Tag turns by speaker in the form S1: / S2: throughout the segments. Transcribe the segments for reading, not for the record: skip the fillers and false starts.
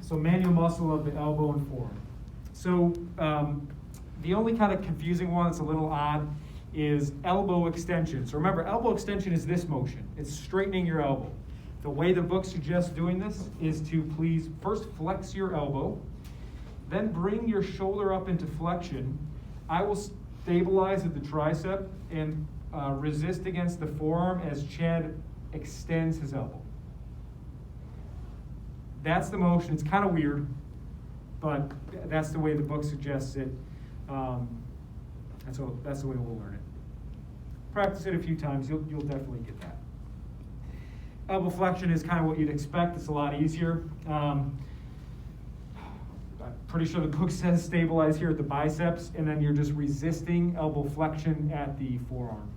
S1: So manual muscle of the elbow and forearm. So the only kind of confusing one that's a little odd is elbow extension. So remember, elbow extension is this motion. It's straightening your elbow. The way the book suggests doing this is to please first flex your elbow, then bring your shoulder up into flexion. I will stabilize at the tricep and resist against the forearm as Chad extends his elbow. That's the motion. It's kind of weird, but that's the way the book suggests it. And so that's the way we'll learn it. Practice it a few times, you'll definitely get that. Elbow flexion is kind of what you'd expect. It's a lot easier. I'm pretty sure the book says stabilize here at the biceps, and then you're just resisting elbow flexion at the forearm.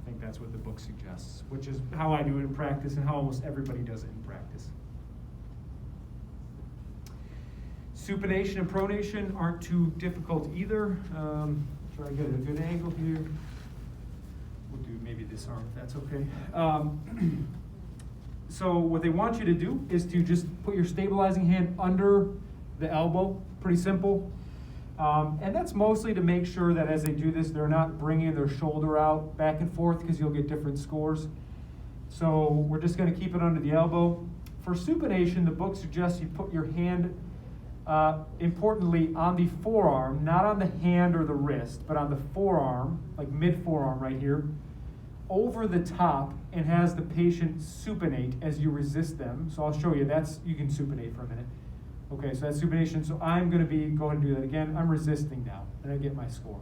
S1: I think that's what the book suggests, which is how I do it in practice and how almost everybody does it in practice. Supination and pronation aren't too difficult either. Try to get a good angle here. We'll do maybe this arm if that's okay. So what they want you to do is to just put your stabilizing hand under the elbow. Pretty simple. And that's mostly to make sure that as they do this, they're not bringing their shoulder out back and forth because you'll get different scores. So we're just going to keep it under the elbow. For supination, the book suggests you put your hand importantly on the forearm, not on the hand or the wrist, but on the forearm, like mid-forearm right here, over the top, and has the patient supinate as you resist them. So I'll show you, you can supinate for a minute. Okay, so that's supination. So I'm going to go ahead and do that again. I'm resisting now, and I get my score.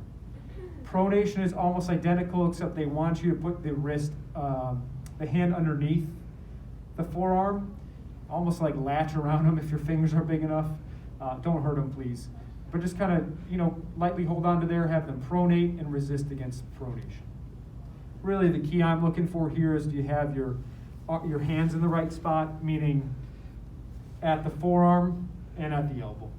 S1: Pronation is almost identical, except they want you to put the wrist, the hand underneath the forearm, almost like latch around them if your fingers are big enough. Don't hurt them, please. But just kind of, lightly hold on to there, have them pronate and resist against pronation. Really, the key I'm looking for here is do you have your hands in the right spot, meaning at the forearm and at the elbow.